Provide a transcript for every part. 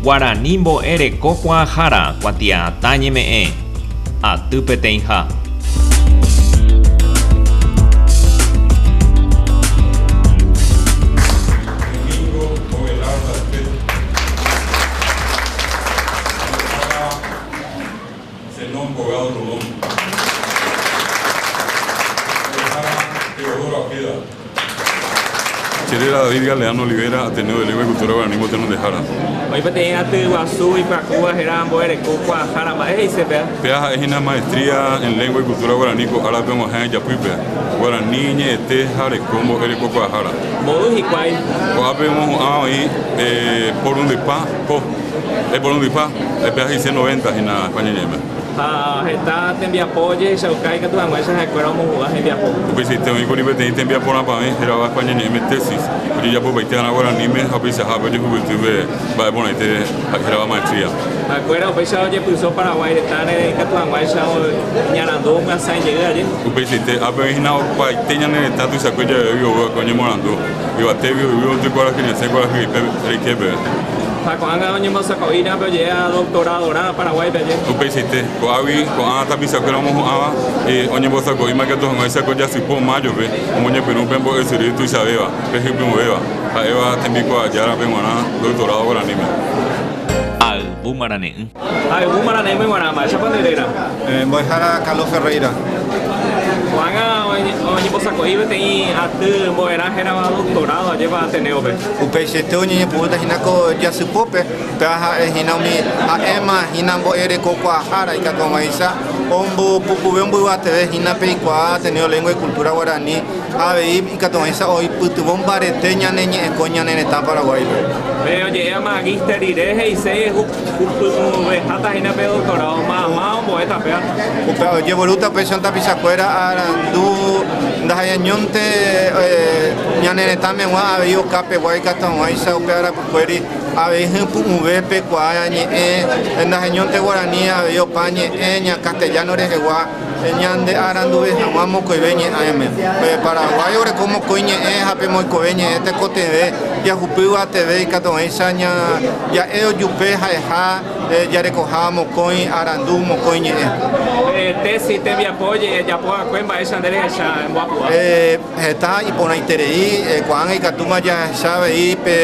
Guarani mbo'ereko kuaahára kuatia'atã ñeme'ẽ aty peteĩha. Chilera David Galeano Olivera, Ateneo de Lengua y Cultura Guaraní, Botenos de Jara. Hoy peteĩ aty guasu ipakúva héra mbo'ereko kuaahára mba'éichepea. Peaja es una maestría en Lengua y Cultura Guaraní con árabe moján yapípea. Guaraní ñe'ete jarekombo ereko kuaahára. Modu hikuái. Ko'ápe mohu'ã oĩ por un dipa, peaja hice 90 hina kuañeñeme. Ha heta tembiapo jehechaukai katu hag̃uáicha ha'ekuéra omohu'ã hembiapo. Upéichaite oĩ kuri peteĩ tembiaporã pave hérava kuañeñeme tesis. Ojejapopaite ára guaraníme ha upeichahápe ojehupytýpe mba'eporãite hérava maestría. Ha'ekuéra upéicha ojepyso Paraguay retãre katu hag̃uáicha ñarandu asãijeýaje. Upéichaite ápe oĩhína opaite ñane retã tuichakue javevi oguapy oñemorandu. Ivatévi oivy'oty kuarahyresẽ kuarahyrype reiképe. Ha ko'ág̃a oñemosaka'oírape ojea doctoradorã Paraguaype aje. Upéichaite ko'águi ko'ã tapichakuéra omohu'ãva oñembosako'íma katu hag̃uáicha ko jasypy omájope omoñepyrũ pe mbo'esyry tuichavéva pe hypyũvéva ha'éva tembikuaajára pe g̃uarã doctorado guaraníme. Ayvu Marane'ỹ. Ayvu Marane'ỹ g̃uarã mba'éicha panderera. Mbo'ehára Carlos Ferreira. Ko'ág̃a oñembosako'i peteĩ aty mbo'erã hérava doctorado ajépa Ateneope. Upéichaite oñeñepyrũta hína ko jasypópe peaha'ehína umi ha'éma hína mbo'ereko kuaahára ikatuag̃uáicha ombopukuve ombyvateve hína pe eikuaa Ateneo de Lengua y Cultura Guaraní avei ikatuag̃uáicha oipytyvõ mbarete ñane ñe'ẽko ñane retã Paraguaype. Pe oje'éva magíster ire he'ise upyveháta hína pe doctorado mamá ombo'eta pea. Upe ojevorúta pe Santa Pichakuéra arandu ndahañañónte ñane retã megua avei okápegua ikatuag̃uáicha upe arapykuéri avei hypy'ũve pe kuaa ñe'ẽ ndaheñónte Guaraní avei opa ñe'ẽ ña castellano rehegua ñande aranduve hag̃ua mokõive ñe'ãme. Paraguay oreko mokõi ñe'ẽ ha pe moikove ñe'ẽ tekoteve jahupyvateve ikatuag̃uáicha ja'e ojupe ha'eha jarekoha mokõi arandu mokõi ñe'ẽ. Tesis tembiapo japokue mba'éicha nderehecha mboapu'a. Heta iporãiterei ko'ág̃a ikatúma jahecha avei pe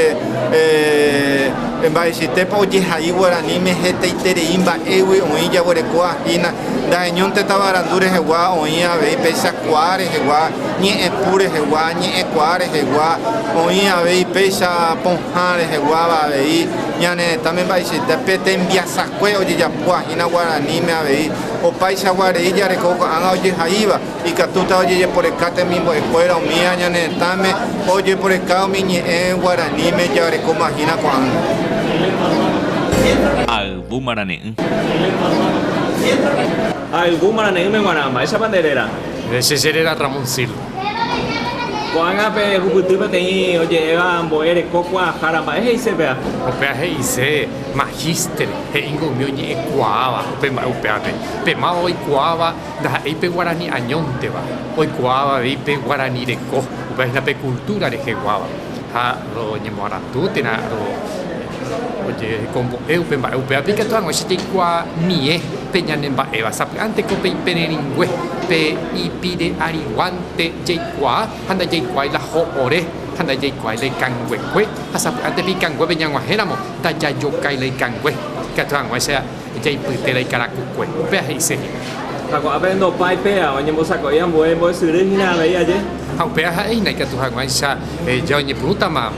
mba'eichitépa ojehai Guaraníme hetaiterei mba'égui oĩ jaguereko ahína ndaheñónte tavarandu rehegua oĩ avei peichakua rehegua ñe'ẽpu rehegua ñe'ẽkua rehegua oĩ avei péicha pohã reheguáva avei ñane retãme mba'eichaite pe tembiasakue ojejapu ahína Guaraníme avei opaicha guarei jareko ko'ág̃a ojehaíva ikatúta ojejeporeka temimbo'ekuéra umíva ñane retãme ojeporeka umi ñe'ẽ Guaraníme jarekóma ahína ko'ág̃a. Ayvu Marane'ỹ. Ayvu Marane'ỹ g̃uarã mba'éicha panderera. Checherera Ramón Silva. Ko'ág̃a pe hupyty peteĩ oje'éva mbo'ereko kuaahára mba'e he'isepea. Upea he'ise magíster he'íngo umi oñe'ẽkuaáva upe mba'e upéape. Pemáva oikuaáva ndaha'éipe Guarani añónteva. Oikuaáva pe Guarani reko upehína pe cultura reheguáva. Ha roñemoarandútena kombo'e upe mba'e upéape ikatu hag̃uáicha jaikuaa mie pe ñane mba'éva sapy'ánteko pe ipererengue pe ipire'ariguánte jaikuaa ha ndajaikuái la ho'ore ha ndajaikuái la ikanguekue ha sapy'ántepe ikanguépe ñag̃uahẽramo ndajajokái la ikangue ikatu hag̃uáicha jaipyte la ikarakukue upea he'ise. Ha ko'ápe ndopa ipea oñembosako'i ambue mbo'esyryhína avei aje. Ha upea ha'éhina ikatu hag̃uáicha oñepyrũtama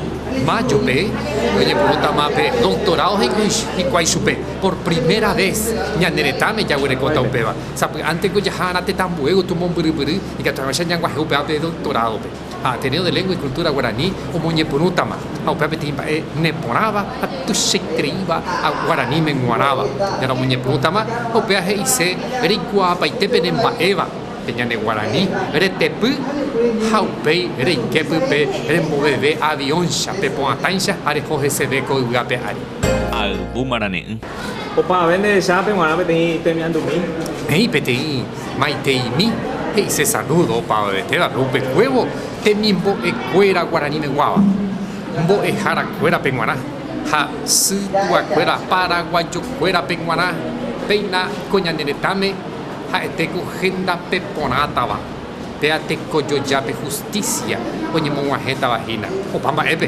mayope oñepyrũtama pe doctorado hikuái chupe por primera vez ñane retãme jaguerekóta upéva sapy'ánteko jahána tetãmbuégo tumombyrýpyry ikatu hag̃uáicha ñag̃uahẽ upévape doctoradope ha Ateneo de Lengua y Cultura Guaraní omoñepyrũtama ha upévape peteĩ mba'e neporãva ha tuichaitereíva Guaraníme g̃uarãva ñara omoñepyrũtama ha upéva he'ise reikuaapaitépe ne mba'éva pe ñane Guaraní retepy ha upéi reiképype remboveve avioncha pe po'atáicha ha reho heseve ko yvápe ári. Ayvu Marane'ỹ. Opave nderecha pe g̃uarã peteĩ temiandumi. Ei peteĩ maiteimi he'ise saludo opavavetéva upekuévo temimbo'ekuéra Guarani meguáva mbo'eharakuéra pe g̃uarã ha sytuakuéra paraguajokuéra peguara peina koñaneretãme ha'etéko hendape porãtava peatekojojápe justicia oñemog̃uahẽtavahína opa mba'épe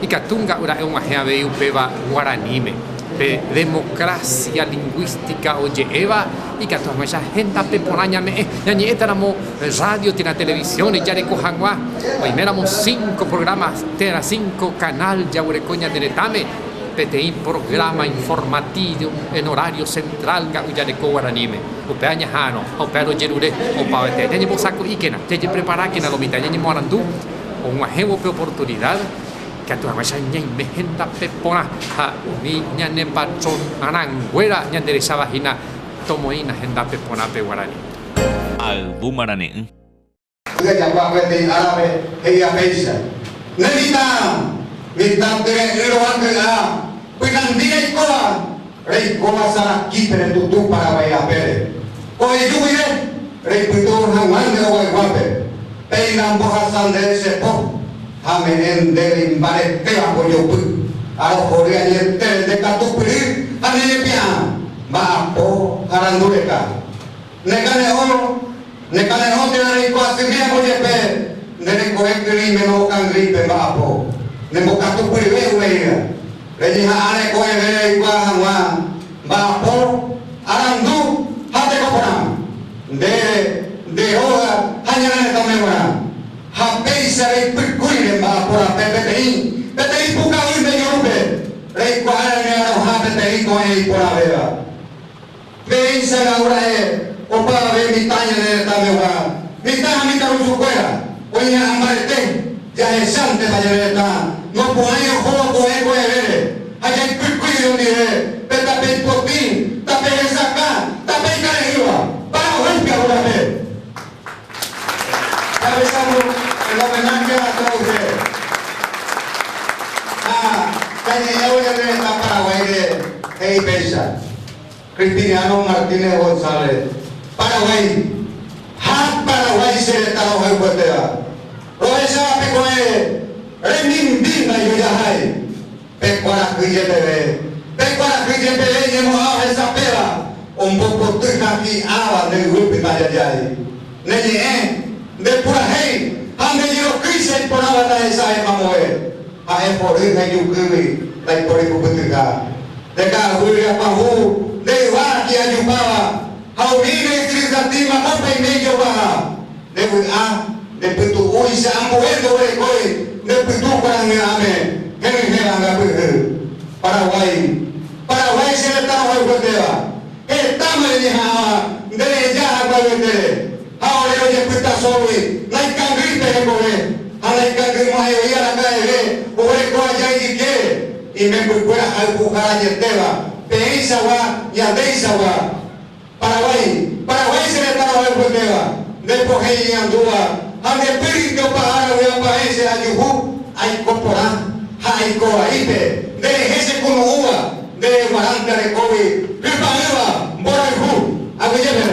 ikatúnga yra'e og̃uahẽ avei upéva guaraníme pe democracia lingüística oje'éva ikatuag̃uáicha hendape porã ñame'ẽ ñañe'ẽtaramo radio térã televisión jareko hag̃ua oiméramo 5 programas térã 5 canal jaguereko ñaneretãme peteĩ programa informativo en horario central nga'ujareko guaraníme upe añahãno upe rojerure opavete ñañembosako'íkena jajepreparákena lomita ñañemoarandu og̃uahẽvo pe oportunidad katuag̃uáicha ñaime hendape porã ha umi ñane patrón aranguéra ñanderechavahína tomoína hendape porãpe Guarani. Ayvu maraney'ỹ. Jaguapete árabe heiapeícha nemitã mitãtere'ỹrõvaky'a pyhandy reikóva Sarakípe retutu Paraguay apére oĩjúguire reipytũ hag̃uánte oguayguápe péina mbohasa nde chepo ha me'ẽ ndéve imbaretéva mbojopy arohory añetere ndekatupyry ha neñepi'ã mba'apo arandureka nekane'õ térã reiko'asymi ambujepe ndereko'ẽkyrĩmeno okãngýipe mba'apo nembokatupyryve umeíra reñeha'ãreko'ẽve reikuaa hag̃ua mba'apo arandu ha tekoporã nderóga ha ñaneretãme g̃uarã ha péicha reipykúire mba'aporape peteĩ pukavýnte ñorũpe reikuaáre arohã peteĩ ko'ẽ iporãvéva péicha g̃uarãe opavave mitã ñaneretãme g̃uarã mitã ha mitãrusukuéra oñe'ã mbarete jahechánteva ñaneretã nopu'ãi ohóva ko'ẽko'ẽvére ha jaipykúire undire pe tape ipotĩ tape hesakã tape ikarehýva Paraguaýpe g̃uarãpe. Realizamos el homenaje a todos ustedes. Cañeña Paraguay de Heipecha, Cristiano Martínez González, Paraguay, Paraguay se le está el cuetera. Roesa pecoe, remindina yuyahai, pecuara cuilletebe, yemo esa pera, un poco tuikaki ava del grupo italiano. Neñe, de pura hey, ande yo crisis por nada de esa mamoe. A por ir de yukubi, de por ir kubutika. De cada huya pahu, de waki ayupaba. Haumine trizatima mapa y medio baja. De de putu uisa ambuendo koi, de putu para mi ame. Paraguay se le está hoy cueteva. Estamos en de ya a ahora yo puta soy, la cangripe de comer, a la cangripe mayoría la calle, o el coaya y que, y me procura al buscar a Yeteva, Peisa va y a Deisa va. Paraguay se le está hoy cueteva, de Pojey y Andúa, a mi espíritu para la país a Yuhu, hay Coporá, hay Coaipe, de Jesse como uva, de Guaranta de Kobe, Ripa Eva, Borayhu, a Guillermo.